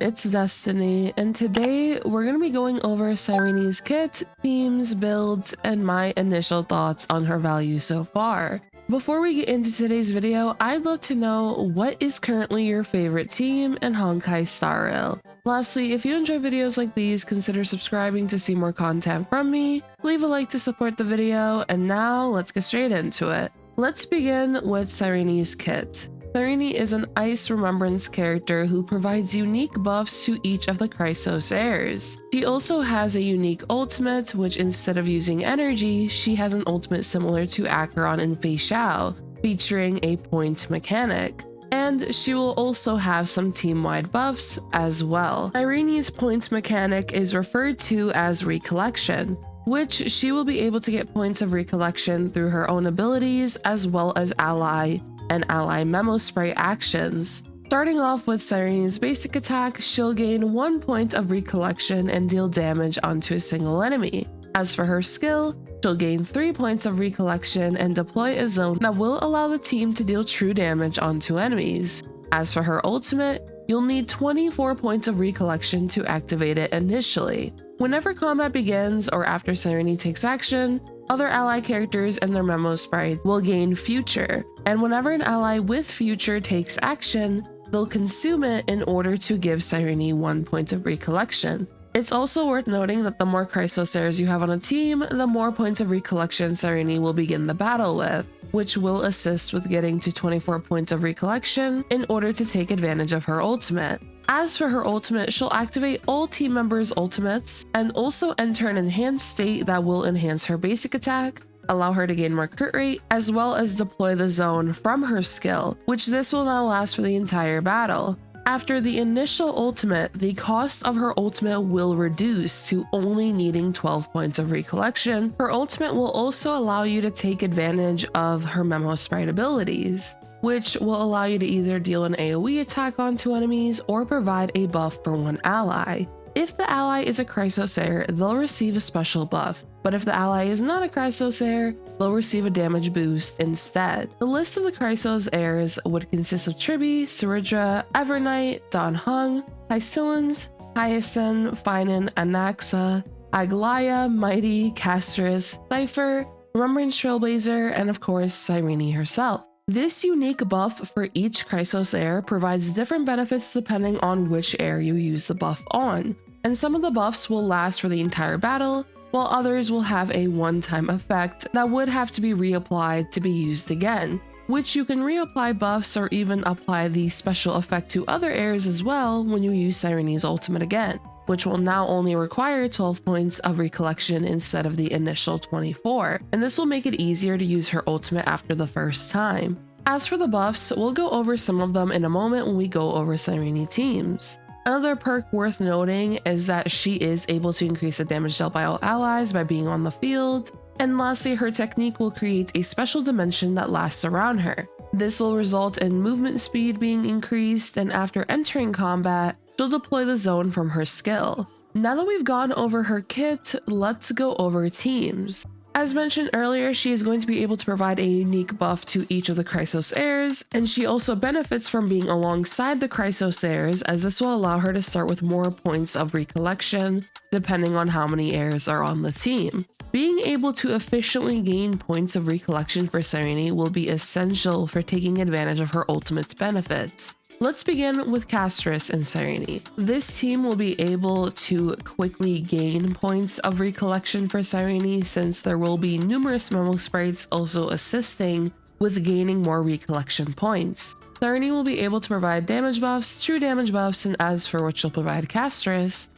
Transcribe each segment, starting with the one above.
it's Destiny, and today we're going to be going over Cyrene's kit, teams, builds, and my initial thoughts on her value so far. Before we get into today's video, I'd love to know what is currently your favorite team in Honkai Star Rail. Lastly, if you enjoy videos like these, consider subscribing to see more content from me, leave a like to support the video, and now let's get straight into it. Let's begin with Cyrene's kit. Cyrene is an Ice Remembrance character who provides unique buffs to each of the Chrysos Heirs. She also has a unique ultimate, which instead of using energy, she has an ultimate similar to Acheron and Phainon, featuring a point mechanic. And she will also have some team-wide buffs as well. Cyrene's point mechanic is referred to as Recollection, which she will be able to get points of recollection through her own abilities as well as ally and ally memo spray actions. Starting off with Cyrene's basic attack, she'll gain 1 point of recollection and deal damage onto a single enemy. As for her skill, she'll gain 3 points of recollection and deploy a zone that will allow the team to deal true damage onto enemies. As for her ultimate, you'll need 24 points of recollection to activate it initially. Whenever combat begins or after Cyrene takes action, other ally characters and their memo sprite will gain Future, and whenever an ally with Future takes action, they'll consume it in order to give Cyrene 1 point of recollection. It's also worth noting that the more Chrysos Heirs you have on a team, the more points of recollection Cyrene will begin the battle with, which will assist with getting to 24 points of recollection in order to take advantage of her ultimate. As for her ultimate, she'll activate all team members' ultimates and also enter an enhanced state that will enhance her basic attack, allow her to gain more crit rate, as well as deploy the zone from her skill, which this will now last for the entire battle. After the initial ultimate, the cost of her ultimate will reduce to only needing 12 points of recollection. Her ultimate will also allow you to take advantage of her memo sprite abilities, which will allow you to either deal an AoE attack onto enemies or provide a buff for one ally. If the ally is a Chrysos Heir, they'll receive a special buff, but if the ally is not a Chrysos Heir, they'll receive a damage boost instead. The list of the Chrysos Heirs would consist of Tribi, Saridra, Evernight, Dan Heng, Hyacine, Phainon, Anaxa, Aglaea, Mighty, Castorice, Cypher, Remembrance Trailblazer, and of course Cyrene herself. This unique buff for each Chrysos Heir provides different benefits depending on which heir you use the buff on, and some of the buffs will last for the entire battle, while others will have a one-time effect that would have to be reapplied to be used again, which you can reapply buffs or even apply the special effect to other heirs as well when you use Cyrene's ultimate again, which will now only require 12 points of recollection instead of the initial 24, and this will make it easier to use her ultimate after the first time. As for the buffs, we'll go over some of them in a moment when we go over Cyrene teams. Another perk worth noting is that she is able to increase the damage dealt by all allies by being on the field, and lastly, her technique will create a special dimension that lasts around her. This will result in movement speed being increased, and after entering combat, she'll deploy the zone from her skill. Now that we've gone over her kit, let's go over teams. As mentioned earlier, she is going to be able to provide a unique buff to each of the Chrysos Heirs, and she also benefits from being alongside the Chrysos Heirs, as this will allow her to start with more points of recollection, depending on how many heirs are on the team. Being able to efficiently gain points of recollection for Cyrene will be essential for taking advantage of her ultimate's benefits. Let's begin with Castorice and Cyrene. This team will be able to quickly gain points of recollection for Cyrene since there will be numerous memo sprites also assisting with gaining more recollection points. Cyrene will be able to provide damage buffs, true damage buffs, and as for what she'll provide Castorice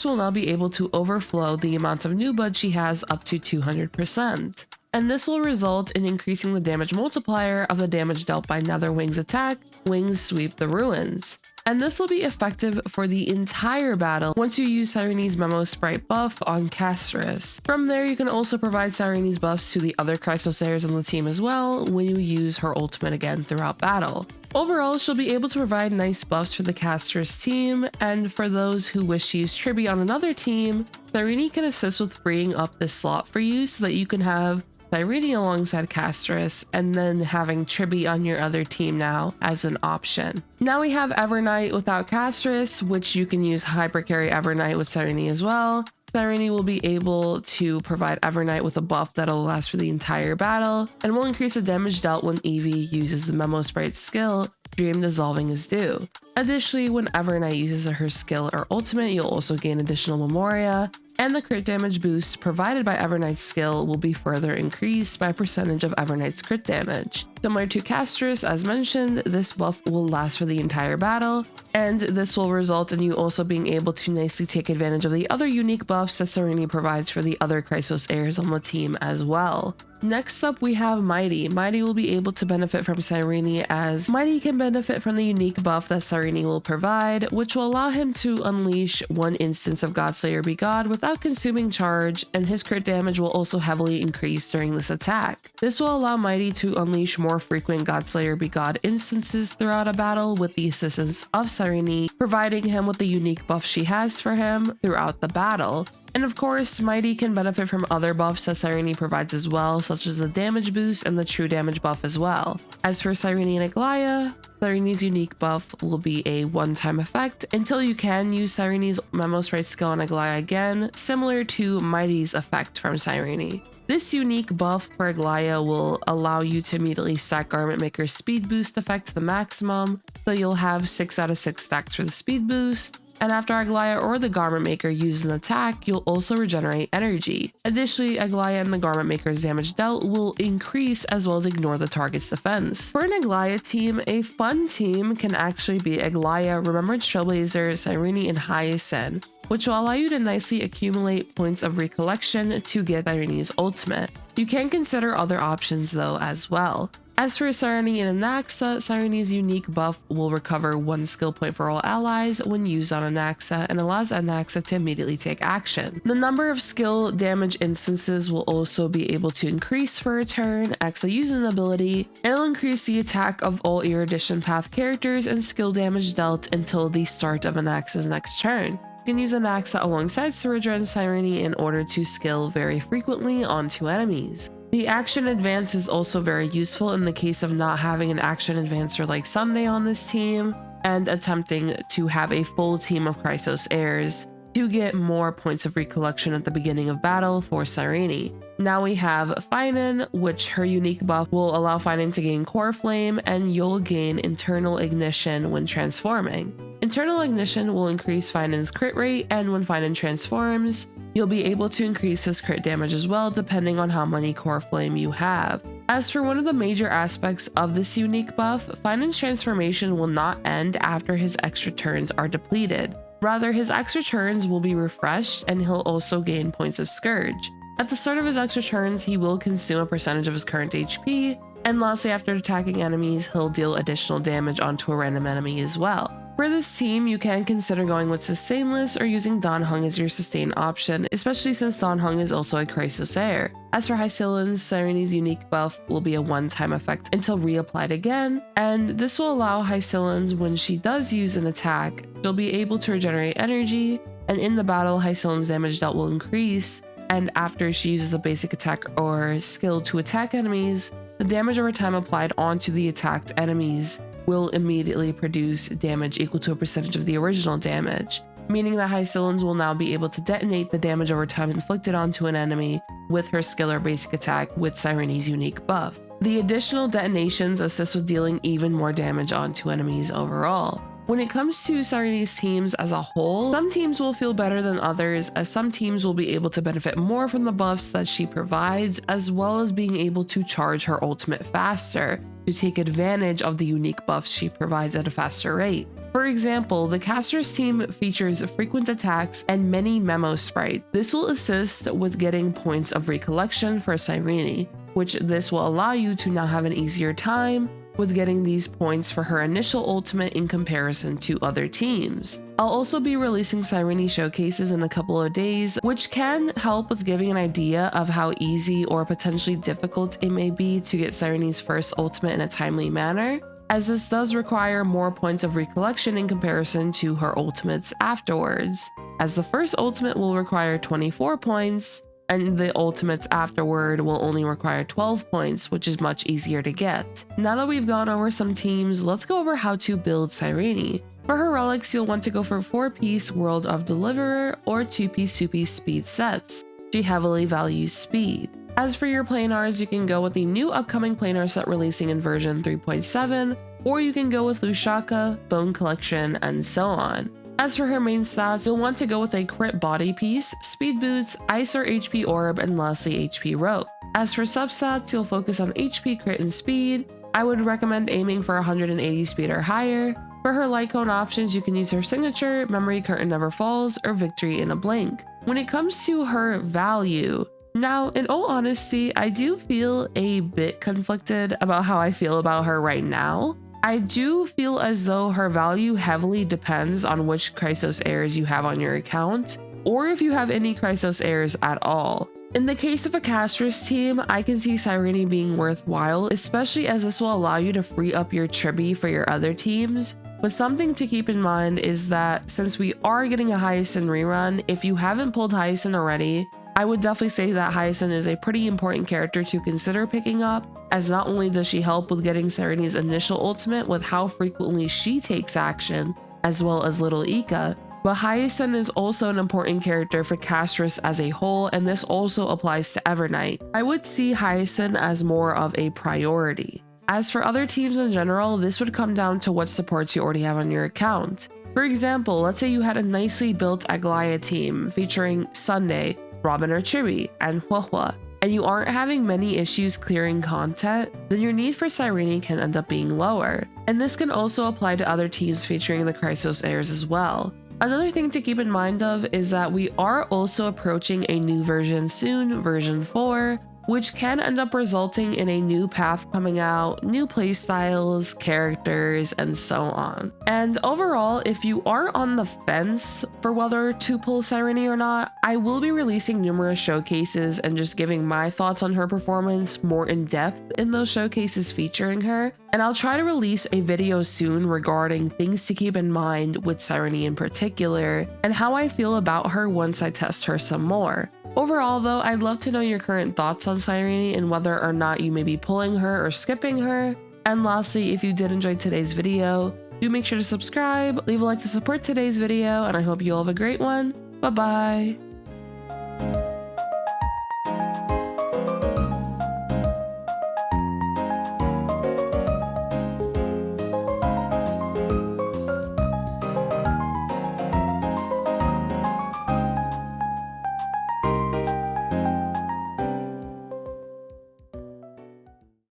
will now be able to overflow the amount of new blood she has up to 200%. And this will result in increasing the damage multiplier of the damage dealt by Netherwing's attack, Wings Sweep the Ruins. And this will be effective for the entire battle once you use Cyrene's memo sprite buff on Castorice. From there, you can also provide Cyrene's buffs to the other Chrysos Heirs on the team as well when you use her ultimate again throughout battle. Overall, she'll be able to provide nice buffs for the Castorice team, and for those who wish to use Tribi on another team, Cyrene can assist with freeing up this slot for you so that you can have Cyrene alongside Castorice, and then having Triby on your other team now as an option. Now we have Evernight without Castorice, which you can use Hypercarry Evernight with Cyrene as well. Cyrene will be able to provide Evernight with a buff that'll last for the entire battle, and will increase the damage dealt when Eevee uses the Memo Sprite skill, Dream Dissolving is due. Additionally, when Evernight uses her skill or ultimate, you'll also gain additional Memoria, and the crit damage boost provided by Evernight's skill will be further increased by a percentage of Evernight's crit damage. Similar to Castorice, as mentioned, this buff will last for the entire battle, and this will result in you also being able to nicely take advantage of the other unique buffs that Cyrene provides for the other Chrysos Heirs on the team as well. Next up, we have Mighty. Mighty will be able to benefit from Cyrene, as Mighty can benefit from the unique buff that Cyrene will provide, which will allow him to unleash one instance of Godslayer Be God without consuming charge, and his crit damage will also heavily increase during this attack. This will allow Mighty to unleash more frequent Godslayer Be God instances throughout a battle with the assistance of Cyrene, providing him with the unique buff she has for him throughout the battle. And of course, Mighty can benefit from other buffs that Cyrene provides as well, such as the damage boost and the true damage buff as well. As for Cyrene and Aglaea, Cyrene's unique buff will be a one-time effect until you can use Cyrene's Memo Sprite skill on Aglaea again, similar to Mighty's effect from Cyrene. This unique buff for Aglaea will allow you to immediately stack Garment Maker's speed boost effect to the maximum, so you'll have 6 out of 6 stacks for the speed boost. And after Aglaea or the Garment Maker uses an attack, you'll also regenerate energy. Additionally, Aglaea and the Garment Maker's damage dealt will increase as well as ignore the target's defense. For an Aglaea team, a fun team can actually be Aglaea, Remembrance Trailblazer, Cyrene, and Hyacine, which will allow you to nicely accumulate points of recollection to get Cyrene's ultimate. You can consider other options though as well. As for Cyrene and Anaxa, Cyrene's unique buff will recover 1 skill point for all allies when used on Anaxa and allows Anaxa to immediately take action. The number of skill damage instances will also be able to increase for a turn. Axa uses an ability, and it'll increase the attack of all Erudition Path characters and skill damage dealt until the start of Anaxa's next turn. You can use Anaxa alongside Syringa and Cyrene in order to skill very frequently onto enemies. The action advance is also very useful in the case of not having an action advancer like Sunday on this team and attempting to have a full team of Chrysos Heirs to get more points of recollection at the beginning of battle for Cyrene. Now we have Phainon, which her unique buff will allow Phainon to gain Core Flame, and you'll gain Internal Ignition when transforming. Internal Ignition will increase Phainon's crit rate, and when Phainon transforms, you'll be able to increase his crit damage as well depending on how many Core Flame you have. As for one of the major aspects of this unique buff, Phainon's transformation will not end after his extra turns are depleted. Rather, his extra turns will be refreshed, and he'll also gain points of Scourge. At the start of his extra turns, he will consume a percentage of his current HP, and lastly, after attacking enemies, he'll deal additional damage onto a random enemy as well. For this team, you can consider going with Sustainless or using Dan Heng as your sustain option, especially since Dan Heng is also a Chrysos Heir. As for Hyacine, Cyrene's unique buff will be a one-time effect until reapplied again, and this will allow Hyacine, when she does use an attack, she'll be able to regenerate energy, and in the battle, Hyacine's damage dealt will increase, and after she uses a basic attack or skill to attack enemies, the damage over time applied onto the attacked enemies will immediately produce damage equal to a percentage of the original damage, meaning that Hyacine will now be able to detonate the damage over time inflicted onto an enemy with her skill or basic attack with Cyrene's unique buff. The additional detonations assist with dealing even more damage onto enemies overall. When it comes to Cyrene's teams as a whole, some teams will feel better than others, as some teams will be able to benefit more from the buffs that she provides, as well as being able to charge her ultimate faster to take advantage of the unique buffs she provides at a faster rate. For example, the Castorice team features frequent attacks and many memo sprites. This will assist with getting points of recollection for Cyrene, which this will allow you to now have an easier time with getting these points for her initial ultimate in comparison to other teams. I'll also be releasing Cyrene showcases in a couple of days, which can help with giving an idea of how easy or potentially difficult it may be to get Cyrene's first ultimate in a timely manner, as this does require more points of recollection in comparison to her ultimates afterwards, as the first ultimate will require 24 points, and the ultimates afterward will only require 12 points, which is much easier to get. Now that we've gone over some teams, let's go over how to build Cyrene. For her relics, you'll want to go for 4-piece World of Deliverer or 2-piece 2-piece speed sets. She heavily values speed. As for your planars, you can go with the new upcoming planar set releasing in version 3.7, or you can go with Lushaka, Bone Collection, and so on. As for her main stats, you'll want to go with a crit body piece, speed boots, ice or HP orb, and lastly HP rope. As for substats, you'll focus on HP, crit, and speed. I would recommend aiming for 180 speed or higher. For her light cone options, you can use her signature, Memory Curtain Never Falls, or Victory in a Blink. When it comes to her value, now, in all honesty, I do feel a bit conflicted about how I feel about her right now. I do feel as though her value heavily depends on which Chrysos Heirs you have on your account, or if you have any Chrysos Heirs at all. In the case of a Castorice team, I can see Cyrene being worthwhile, especially as this will allow you to free up your Tribi for your other teams. But something to keep in mind is that since we are getting a Hyacine rerun, if you haven't pulled Hyacine already, I would definitely say that Hyacine is a pretty important character to consider picking up, as not only does she help with getting Cyrene's initial ultimate with how frequently she takes action, as well as Little Ika, but Hyacine is also an important character for Castorice as a whole, and this also applies to Evernight. I would see Hyacine as more of a priority. As for other teams in general, this would come down to what supports you already have on your account. For example, let's say you had a nicely built Aglaea team featuring Sunday, Robin or Chibi, and Huahua, and you aren't having many issues clearing content, then your need for Cyrene can end up being lower. And this can also apply to other teams featuring the Chrysos Heirs as well. Another thing to keep in mind of is that we are also approaching a new version soon, version 4, which can end up resulting in a new path coming out, new playstyles, characters, and so on. And overall, if you are on the fence for whether to pull Cyrene or not, I will be releasing numerous showcases and just giving my thoughts on her performance more in depth in those showcases featuring her. And I'll try to release a video soon regarding things to keep in mind with Cyrene in particular, and how I feel about her once I test her some more. Overall though, I'd love to know your current thoughts on Cyrene and whether or not you may be pulling her or skipping her. And lastly, if you did enjoy today's video, do make sure to subscribe, leave a like to support today's video, and I hope you all have a great one. Bye bye!